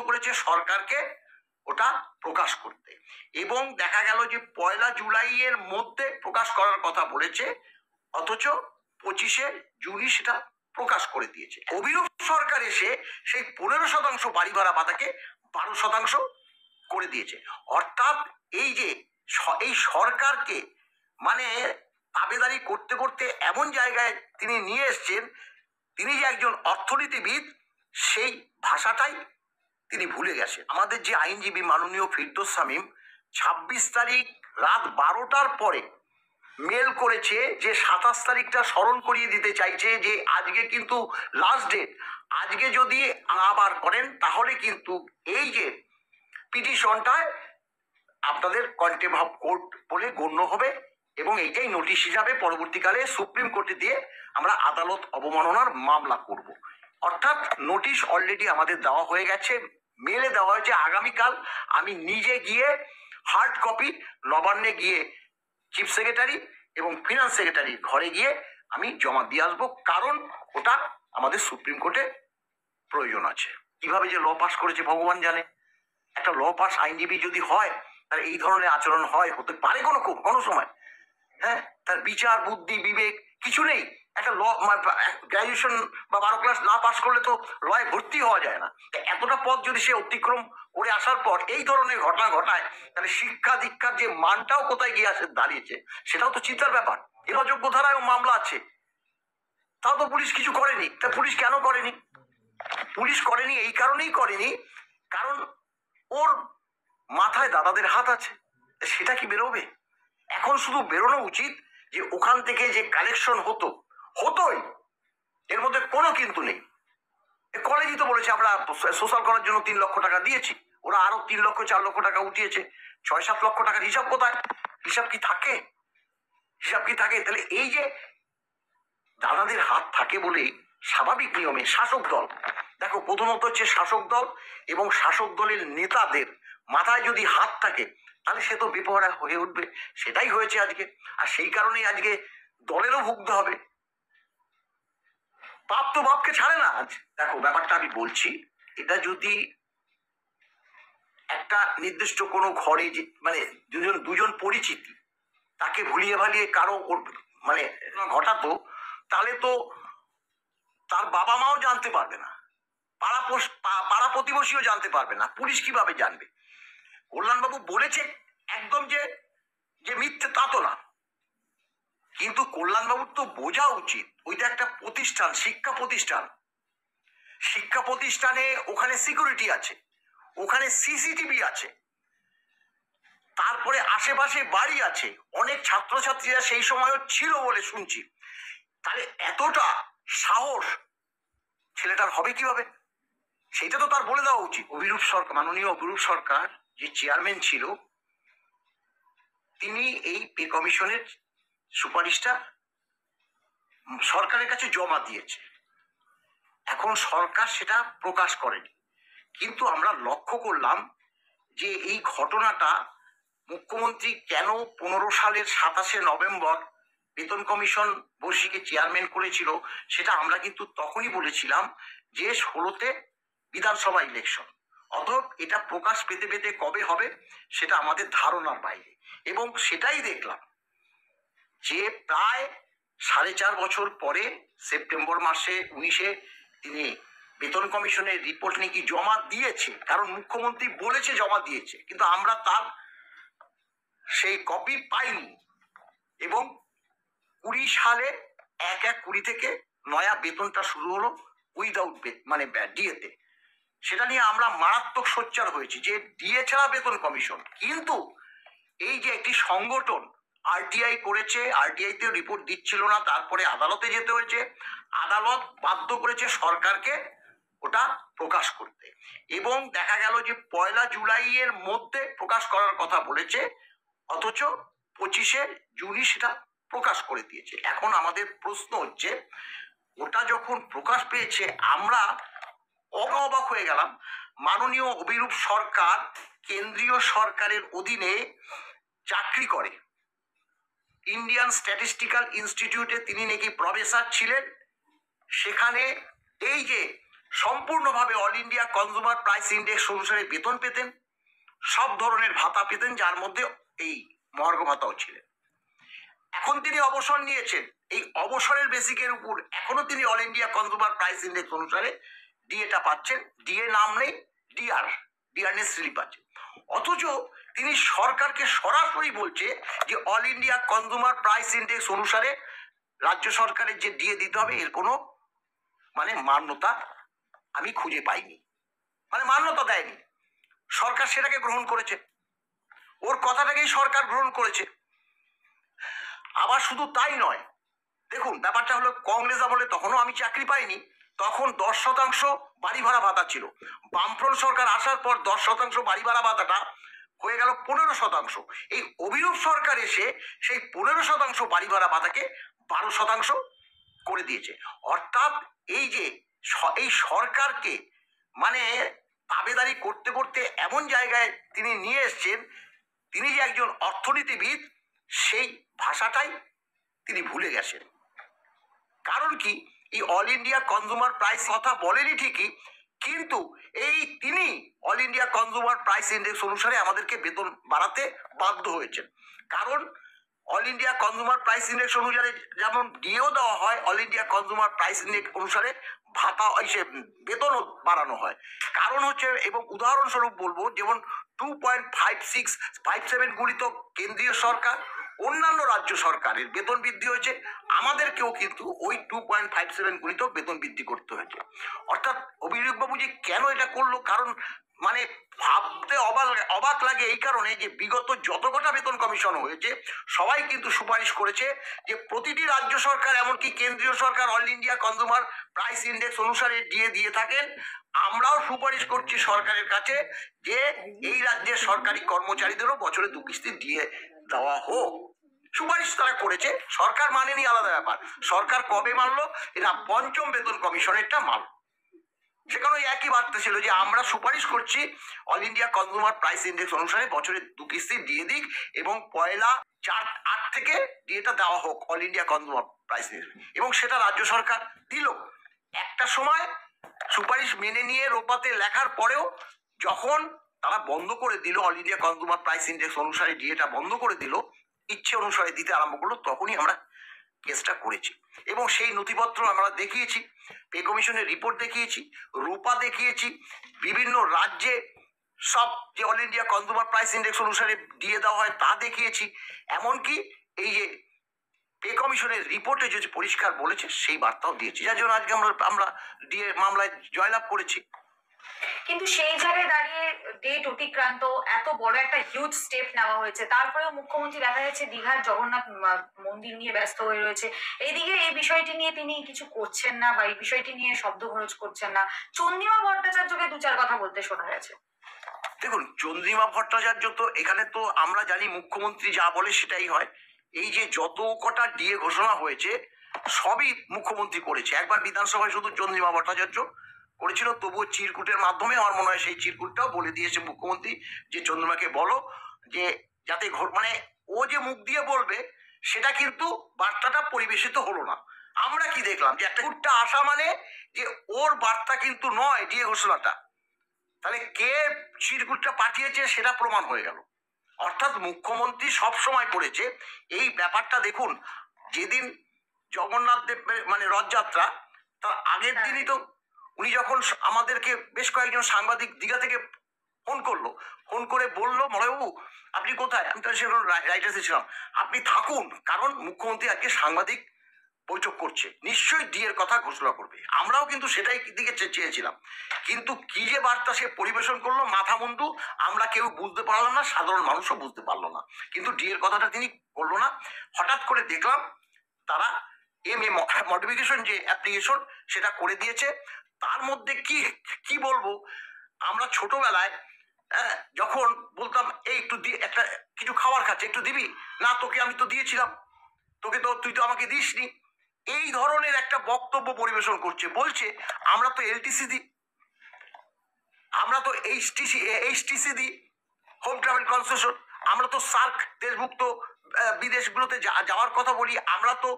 করেছে সরকারকে ওটা প্রকাশ করতে, এবং দেখা গেল যে 1 জুলাইয়ের মধ্যে প্রকাশ করার কথা বলেছে, অথচ 25 জুনই সেটা প্রকাশ করে দিয়েছে। অভিরূপ সরকার এসে সেই 15% বাড়ি ভাড়া ভাতাকে 12% করে দিয়েছে। অর্থাৎ এই যে এই সরকারকে মানে তাবেদারি করতে করতে এমন জায়গায় তিনি নিয়ে এসছেন, তিনি যে একজন অর্থনীতিবিদ সেই ভাষাটাই তিনি ভুলে গেছেন। আমাদের যে আইনজীবী মাননীয় ফিরদৌস শামীম 26 তারিখ রাত 12টার পরে মেল করেছে যে 27 তারিখটা স্মরণ করিয়ে দিতে চাইছে যে আজকে কিন্তু লাস্ট ডেট, আজকে যদি আবার করেন তাহলে কিন্তু এই যে পিটিশনটায় আপনাদের কন্টেম্প অফ কোর্ট বলে গণ্য হবে, এবং এইটাই নোটিশ হিসাবে পরবর্তীকালে সুপ্রিম কোর্টে দিয়ে আমরা আদালত অবমাননার মামলা করব। অর্থাৎ নোটিশ অলরেডি আমাদের দেওয়া হয়ে গেছে, মেলে দেওয়া হয়েছে। আগামীকাল আমি নিজে গিয়ে হার্ড কপি নবান্নে গিয়ে চিফ সেক্রেটারি এবং ফিনান্স সেক্রেটারির ঘরে গিয়ে আমি জমা দিয়ে আসবো, কারণ ওটা আমাদের সুপ্রিম কোর্টে প্রয়োজন আছে। কিভাবে যে ল পাস করেছে ভগবান জানে। একটা ল পাস আইনজীবী যদি হয় তার এই ধরনের আচরণ হতে পারে কোনো সময়? হ্যাঁ, তার বিচার বুদ্ধি বিবেক কিছু নেই। একটা ল গ্রাজুয়েশন বা 12 ক্লাস না পাস করলে তো লয়ে ভর্তি হওয়া যায় না। এতটা পথ যদি সে অতিক্রম করে আসার পর এই ধরনের ঘটনা ঘটায়, তাহলে শিক্ষা দীক্ষার যে মানটাও কোথায় গিয়ে দাঁড়িয়েছে সেটাও তো চিন্তার ব্যাপার। যোগ্য ধারায় মামলা আছে, তাও তো পুলিশ কিছু করেনি। তা পুলিশ কেন করেনি? পুলিশ করেনি এই কারণেই করেনি, কারণ ওর মাথায় দাদাদের হাত আছে। সেটা কি বেরোবে? এখন শুধু বেরোনো উচিত যে ওখান থেকে যে কালেকশন হতোই, এর মধ্যে কোনো কিন্তু নেই। কলেজই তো বলেছে আমরা সোশ্যাল করার জন্য 3 লক্ষ টাকা দিয়েছি, ওরা আরো 3 লক্ষ 4 লক্ষ টাকা উঠিয়েছে। 6-7 লক্ষ টাকার হিসাব কোথায়? হিসাব কি থাকে? তাহলে এই যে দাদাদের হাত থাকে বলেই স্বাভাবিক নিয়মে শাসক দল, দেখো প্রথমত হচ্ছে শাসক দল এবং শাসক দলের নেতাদের মাথায় যদি হাত থাকে তাহলে সে তো বেপরোয়া হয়ে উঠবে। সেটাই হয়েছে আজকে, আর সেই কারণেই আজকে দলেরও ভুগতে হবে। পাপ তো বাপকে ছাড়ে না। আজ দেখো ব্যাপারটা আমি বলছি, এটা যদি একটা নির্দিষ্ট কোনো ঘরে যে মানে দুজন পরিচিতি তাকে ভুলিয়ে ভালিয়ে কারো মানে ঘটাতো, তাহলে তো তার বাবা মাও জানতে পারবে না, পাড়া প্রতিবেশীও জানতে পারবে না, পুলিশ কিভাবে জানবে? কল্যাণবাবু বলেছে একদম যে মিথ্যে তা তো না, কিন্তু কল্যাণবাবুর তো বোঝা উচিত ওইটা একটা প্রতিষ্ঠান, শিক্ষা প্রতিষ্ঠানে ওখানে সিকিউরিটি আছে, ওখানে সিসিটিভি আছে, তারপরে আশেপাশে বাড়ি আছে, অনেক ছাত্রছাত্রীরা সেই সময়ও ছিল বলে শুনছি। তাহলে এতটা সাহস ছেলেটার হবে কিভাবে? সেটা তো তার বলে দেওয়া উচিত। মাননীয় অভিরূপ সরকার যে চেয়ারম্যান ছিল, তিনি এই পে কমিশনের সুপারিশটা সরকারের কাছে জমা দিয়েছে। এখন সরকার সেটা প্রকাশ করেনি, কিন্তু আমরা লক্ষ্য করলাম যে এই ঘটনাটা মুখ্যমন্ত্রী কেন 15 সালের 27 নভেম্বর বেতন কমিশন বর্ষিকে চেয়ারম্যান করেছিল, সেটা আমরা কিন্তু তখনই বলেছিলাম যে 16তে বিধানসভা ইলেকশন, অতএব এটা প্রকাশ পেতে পেতে কবে হবে সেটা আমাদের ধারণার বাইরে। এবং সেটাই দেখলাম যে প্রায় 4.5 বছর পরে সেপ্টেম্বর মাসে 19-এ তিনি বেতন কমিশনের রিপোর্ট নাকি জমা দিয়েছে, কারণ মুখ্যমন্ত্রী বলেছে জমা দিয়েছে, কিন্তু আমরা তার সেই কপি পাইনি। এবং 20 সালে 1/1/20 থেকে নয়া বেতনটা শুরু হলো উইদাউট মানে ডিএতে। সেটা নিয়ে আমরা মারাত্মক সোচ্চার হয়েছি যে ডিএ ছাড়া বেতন কমিশন। কিন্তু এই যে একটি সংগঠন আরটিআই করেছে, আরটিআইতেও রিপোর্ট দিচ্ছিল না, তারপরে আদালতে যেতে হয়েছে, আদালত বাধ্য করেছে সরকারকে ওটা প্রকাশ করতে, এবং দেখা গেল যে 1 জুলাইয়ের মধ্যে প্রকাশ করার কথা বলেছে, অথচ 25 জুনই সেটা প্রকাশ করে দিয়েছে। এখন আমাদের প্রশ্ন হচ্ছে, ওটা যখন প্রকাশ পেয়েছে আমরা অবাক হয়ে গেলাম। মাননীয় অভিরূপ সরকার কেন্দ্রীয় সরকারের অধীনে চাকরি করে, ইন্ডিয়ান স্ট্যাটিস্টিক্যাল ইনস্টিটিউটে তিনি নাকি প্রফেসর ছিলেন। সেখানে এই যে সম্পূর্ণভাবে all India consumer price index অনুসারে বেতন পেতেন, সব ধরনের ভাতা পেতেন, যার মধ্যে এই মহার্ঘ ভাতাও ছিলেন। এখন তিনি অবসর নিয়েছেন, এই অবসরের বেসিকের উপর এখনো তিনি all India consumer price index অনুসারে ডিএটা পাচ্ছেন। ডিএ নাম নেই, ডিআরনেস স্লিপ আছে। অথচ তিনি সরকারকে সরাসরি বলছে যে all India consumer price index অনুসারে রাজ্য সরকারের যে ডিএ দিতে হবে এর কোনো মান্যতা আমি খুঁজে পাইনি, মান্যতা দেয়নি। সরকার সেটাকে গ্রহণ করেছে, ওর কথাটাকেই সরকার গ্রহণ করেছে। আবার শুধু তাই নয়, দেখুন ব্যাপারটা হলো কংগ্রেস আমলে তখনও আমি চাকরি পাইনি, তখন 10% বাড়ি ভাড়া ভাতা ছিল। বামফ্রন্ট সরকার আসার পর 10% বাড়ি ভাড়া ভাতাটা হয়ে গেল 15%। এই অভিরূপ সরকার এসে সেই 15% বাড়ি ভাড়া ভাতাকে 12% করে দিয়েছে। অর্থাৎ এই যে এই সরকারকে তাবেদারি করতে করতে এমন জায়গায় তিনি নিয়ে এসছেন, তিনি যে একজন অর্থনীতিবিদ সেই ভাষাটাই তিনি ভুলে গেছেন। কারণ কি, এই অল ইন্ডিয়া কনজিউমার প্রাইস কথা বলেনি ঠিকই, কিন্তু তিনি all India consumer price index অনুসারে আমাদেরকে বেতন বাড়াতে বাধ্য হয়েছেন। কারণ all India consumer price index অনুসারে যেমন ডিএও দেওয়া হয়, all India consumer price index অনুসারে ভাতা বেতনও বাড়ানো হয়। কারণ হচ্ছে, এবং উদাহরণস্বরূপ বলবো, যেমন 2.5657 গুণিত কেন্দ্রীয় সরকার, অন্যান্য রাজ্য সরকারের বেতন বৃদ্ধি হয়েছে, আমাদেরকেও কিন্তু ওই 2.57 গুণিত বেতন বৃদ্ধি করতে হয়েছে। অর্থাৎ অভিযোগবাবু যে কেন এটা করলো, কারণ ভাবতে অবাক লাগে এই কারণে যে বিগত যত কটা বেতন কমিশন হয়েছে সবাই কিন্তু সুপারিশ করেছে যে প্রতিটি রাজ্য সরকার, এমনকি কেন্দ্রীয় সরকার all India consumer price index অনুসারে দিয়ে থাকেন। আমরাও সুপারিশ করছি সরকারের কাছে যে এই রাজ্যের সরকারি কর্মচারীদেরও বছরে 2 কিস্তি দিয়ে দেওয়া হোক। সুপারিশ তারা করেছে, সরকার মানেনি আলাদা ব্যাপার। সরকার কবে মানলো? এরা 5ম বেতন কমিশনেরটা মানল। সেখানে একই বার্তা ছিল যে আমরা সুপারিশ করছি all India consumer price index অনুসারে বছরে 2 কিস্তি দিয়ে দিক, এবং 1/4/8 থেকে ডিএটা দেওয়া হোক all India consumer price index. এবং সেটা রাজ্য সরকার দিল। একটা সময় সুপারিশ মেনে নিয়ে রোপাতে লেখার পরেও যখন তারা বন্ধ করে দিল, all India consumer price index অনুসারে ডিএটা বন্ধ করে দিল, ইচ্ছে অনুসারে দিতে আরম্ভ করলো, তখনই আমরা কেসটা করেছি। এবং সেই নথিপত্র আমরা দেখিয়েছি, পে কমিশনের রিপোর্ট দেখিয়েছি, রূপা দেখিয়েছি, বিভিন্ন রাজ্যে সব যে all India consumer price index অনুসারে দিয়ে দেওয়া হয় তা দেখিয়েছি। এমনকি এই যে পে কমিশনের রিপোর্টে যে পরিষ্কার বলেছে সেই বার্তাও দিয়েছি, যার জন্য আজকে আমরা ডিএ মামলায় জয়লাভ করেছি। কিন্তু সেই জায়গায় দাঁড়িয়ে ডেট অতিক্রান্ত, এত বড় একটা হিউজ স্টেপ নেওয়া হয়েছে, তারপরেও মুখ্যমন্ত্রী দেখা যাচ্ছে দীঘার জগন্নাথ মন্দির নিয়ে ব্যস্ত হয়ে রয়েছে। এইদিকে এই বিষয়টি নিয়ে তিনি কিছু করছেন না, বা এই বিষয়টি নিয়ে শব্দ খরচ করছেন না। চন্দ্রিমা ভট্টাচার্যকে 2-4 কথা বলতে শোনা গেছে। দেখুন, চন্দ্রিমা ভট্টাচার্য তো এখানে তো আমরা জানি মুখ্যমন্ত্রী যা বলে সেটাই হয়। এই যে যত কটা ডিএ ঘোষণা হয়েছে সবই মুখ্যমন্ত্রী করেছে। একবার বিধানসভায় শুধু চন্দ্রিমা ভট্টাচার্য করেছিল, তবুও চিরকুটের মাধ্যমে আমার মনে হয় সেই চিরকুটটাও বলে দিয়েছে মুখ্যমন্ত্রী যে চন্দ্রিমাকে বলো যে যাতে ও যে মুখ দিয়ে বলবে সেটা কিন্তু বার্তাটা পরিবেশিত হলো না। আমরা কি দেখলাম যে একটা কুটটা আসা যে ওর বার্তা কিন্তু নয় ডিএ ঘোষণাটা, তাহলে কে চিরকুটটা পাঠিয়েছে সেটা প্রমাণ হয়ে গেল। অর্থাৎ মুখ্যমন্ত্রী সব সময় করেছে এই ব্যাপারটা। দেখুন, যেদিন জগন্নাথ দেব রথযাত্রা, তার আগের দিনই তো উনি যখন আমাদেরকে বেশ কয়েকজন সাংবাদিক দীঘা থেকে ফোন করে বললো, মলয়বাবু আপনি কোথায়? আমি তো সেরকম রাইটার্সে ছিলাম, আপনি থাকুন, কারণ মুখ্যমন্ত্রী আজকে সাংবাদিক বৈঠক করছে, নিশ্চয়ই ডিএর কথা ঘোষণা করবে। আমরাও কিন্তু সেটাই দিকে চেয়েছিলাম, কিন্তু কি যে বার্তা সে পরিবেশন করলো মাথা মুন্ডু, আমরা কেউ বুঝতে পারলাম না, সাধারণ মানুষও বুঝতে পারলো না। কিন্তু ডিএর কথাটা তিনি বললো না। হঠাৎ করে দেখলাম তারা এমএ মডিফিকেশন যে অ্যাপ্লিকেশন সেটা করে দিয়েছে। তার মধ্যে কি বলবো, আমরা ছোটবেলায় যখন বলতাম এই একটু একটা কিছু খাবার খাচ্ছে, একটু দিবি না, তোকে আমি তো দিয়েছিলাম, তুই তো আমাকে দিসনি, এই ধরনের একটা বক্তব্য পরিবেশন করছে। বলছে আমরা তো এলটিসি দিই, আমরা তো এইচটিসি দিই, হোম ট্রাভেল কনসেশন, আমরা তো সার্ক দেশভুক্ত বিদেশগুলোতে যাওয়ার কথা বলি, আমরা তো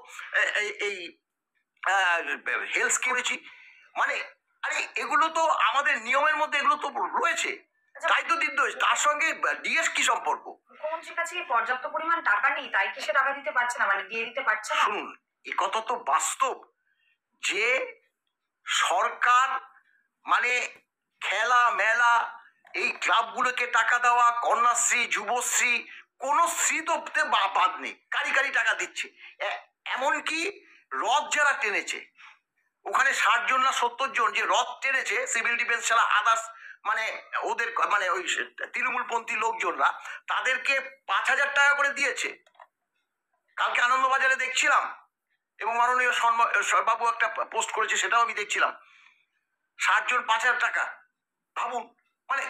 এই হেলথ স্কিমেছি। আরে এগুলো তো আমাদের নিয়মের মধ্যে এগুলো তো রয়েছে, তাই তো নির্দোষ। তার সঙ্গে ডিএস কি সম্পর্ক? মুখ্যমন্ত্রীর কাছে কি পর্যাপ্ত পরিমাণ টাকা নেই, তাই কি সে টাকা দিতে পারছে না, মানে দিয়ে দিতে পারছে না? শুনুন, এ কথা তো বাস্তব যে সরকার মানে খেলা মেলা এই ক্লাবগুলোকে টাকা দেওয়া, কন্যাশ্রী, যুবশ্রী, কোন শ্রী তো বাদ নেই, কারি কারি টাকা দিচ্ছে। এমনকি রথ যারা টেনেছে, ওখানে 60 জন না 70 জন যে রথ টেনেছে সিভিল ডিফেন্স ছাড়া আদার্স, মানে ওদের মানে ওই তৃণমূলপন্থী লোকজনরা, তাদেরকে 5,000 টাকা করে দিয়েছে। কালকে আনন্দবাজারে দেখছিলাম, এবং মাননীয় বাবু একটা পোস্ট করেছে, সেটাও আমি দেখছিলাম। 60 জন 5,000 টাকা, ভাবুন। মানে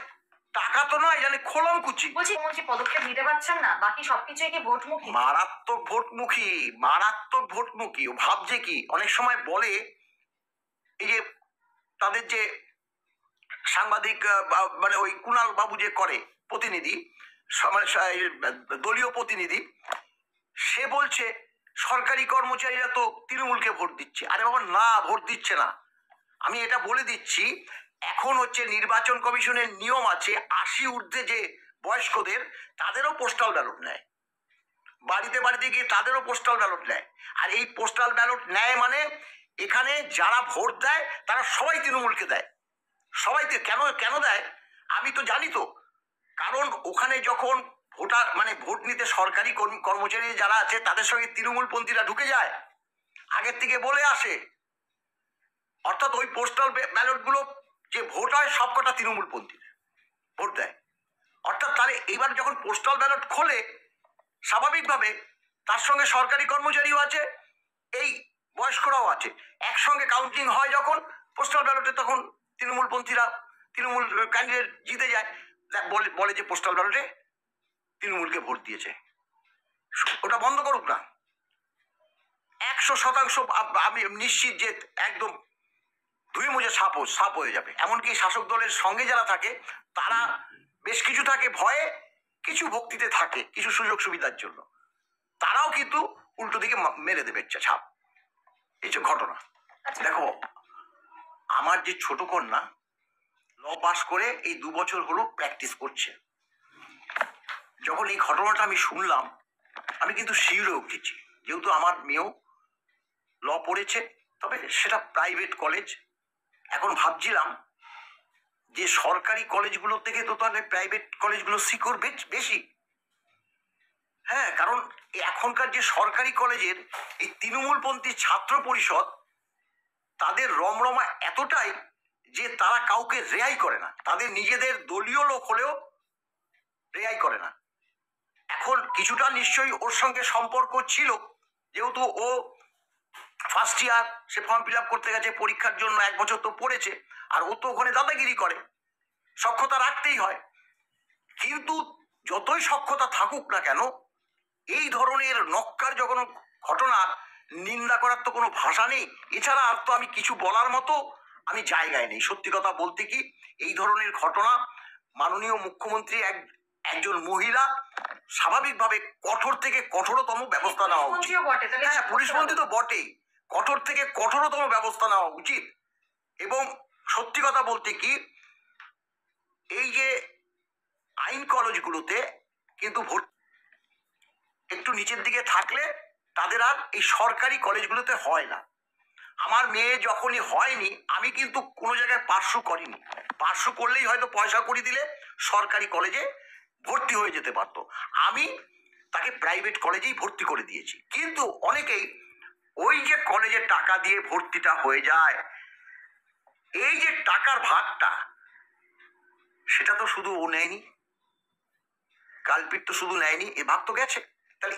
টাকা তো নয়, জানি খোলম কুচি। বলছি মুখ্যমন্ত্রী পদক্ষেপ নিতে পারছেন না, বাকি সবকিছুই কি ভোটমুখী? মারাত্মক ভোটমুখী, মারাত্মক ভোটমুখী। ও ভাবছে কি, অনেক সময় বলে এই যে তাদের যে সাংবাদিক মানে ওই কুণাল বাবু যে করে প্রতিনিধি, দলীয় প্রতিনিধি, সে বলছে সরকারি কর্মচারীরা তো তৃণমূলকে ভোট দিচ্ছে। আরে বাবা না, ভোট দিচ্ছে না। আমি এটা বলে দিচ্ছি, এখন হচ্ছে নির্বাচন কমিশনের নিয়ম আছে, 80 ঊর্ধ্বে যে বয়স্কদের, তাদেরও পোস্টাল ব্যালট নেয়, বাড়িতে বাড়িতে গিয়ে তাদেরও পোস্টাল ব্যালট নেয়। আর এই পোস্টাল ব্যালট নেয় মানে এখানে যারা ভোট দেয় তারা সবাই তৃণমূলকে দেয়, সবাই। কেন কেন দেয় আমি তো জানি তো, কারণ ওখানে যখন ভোটার মানে ভোট নিতে সরকারি কর্মচারী যারা আছে, তাদের সঙ্গে তৃণমূলপন্থীরা ঢুকে যায়, আগের থেকে বলে আসে। অর্থাৎ ওই পোস্টাল ব্যালট গুলো যে ভোট হয় সবকটা তৃণমূলপন্থী ভোট দেয়। অর্থাৎ তাহলে এইবার যখন পোস্টাল ব্যালট খোলে, স্বাভাবিকভাবে তার সঙ্গে সরকারি কর্মচারীও আছে, এই বয়স্করাও আছে, একসঙ্গে কাউন্টিং হয় যখন পোস্টাল ব্যালটে, তখন তৃণমূলপন্থীরা, তৃণমূল ক্যান্ডিডেট জিতে যায়, বলে যে পোস্টাল ব্যালটে তৃণমূলকে ভোট দিয়েছে। ওটা বন্ধ করুক না, 100% আমি নিশ্চিত যে একদম ধুয়ে মুজে সাপ হয়ে যাবে। এমনকি শাসক দলের সঙ্গে যারা থাকে, তারা বেশ কিছু থাকে ভয়ে, কিছু ভক্তিতে থাকে, কিছু সুযোগ সুবিধার জন্য, তারাও কিন্তু উল্টো দিকে মেরে দেবে ছাপ। এই যে ঘটনা, দেখো আমার যে ছোট কন্যা ল পাস করে এই 2 বছর হলো প্র্যাকটিস করছে, যখন এই ঘটনাটা আমি শুনলাম, আমি কিন্তু শিউরে উঠেছি। যেহেতু আমার মেয়েও ল পড়েছে, তবে সেটা প্রাইভেট কলেজ। এখন ভাবছিলাম যে সরকারি কলেজগুলো থেকে তো তাহলে প্রাইভেট কলেজগুলো শিকড় বেশি। হ্যাঁ, কারণ এখনকার যে সরকারি কলেজের এই তৃণমূলপন্থী ছাত্র পরিষদ, তাদের রমরমা এতটাই যে তারা কাউকে রেহাই করে না, তাদের নিজেদের দলীয় লোক হলেও রেহাই করে না। এখন কিছুটা নিশ্চয়ই ওর সঙ্গে সম্পর্ক ছিল, যেহেতু ও ফার্স্ট ইয়ার, সে ফর্ম ফিল আপ করতে গেছে পরীক্ষার জন্য, 1 বছর তো পড়েছে, আর ও তো ওখানে দাদাগিরি করে, সক্ষতা রাখতেই হয়। কিন্তু যতই সক্ষতা থাকুক না কেন, এই ধরনের নক্কার যখন ঘটনার নিন্দা করার তো কোনো ভাষা নেই। এছাড়া আর তো আমি কিছু বলার মতো আমি জায়গায় নেই। সত্যি কথা বলতে কি, এই ধরনের ঘটনা মাননীয় মুখ্যমন্ত্রী একজন মহিলা, স্বাভাবিকভাবে কঠোর থেকে কঠোরতম ব্যবস্থা নেওয়া উচিত। হ্যাঁ, পুলিশ মন্ত্রী তো বটেই, কঠোর থেকে কঠোরতম ব্যবস্থা নেওয়া উচিত। এবং সত্যি কথা বলতে কি, এই যে আইন কলেজগুলোতে কিন্তু ভোট একটু নিচের দিকে থাকলে তাদের আর এই সরকারি কলেজগুলোতে হয় না। আমার মেয়ে যখনই হয়নি, আমি কিন্তু কোনো জায়গায় পার্শ্ব করিনি। পার্শ্ব করলেই হয়তো পয়সা করে দিলে সরকারি কলেজে ভর্তি হয়ে যেতে পারতো, আমি তাকে প্রাইভেট কলেজেই ভর্তি করে দিয়েছি। কিন্তু অনেকেই ওই যে কলেজে টাকা দিয়ে ভর্তিটা হয়ে যায়, এই যে টাকার ভাগটা, সেটা তো শুধু ও নেয়নি, কালপিট তো শুধু নেয়নি, এ ভাগ তো গেছে। তাহলে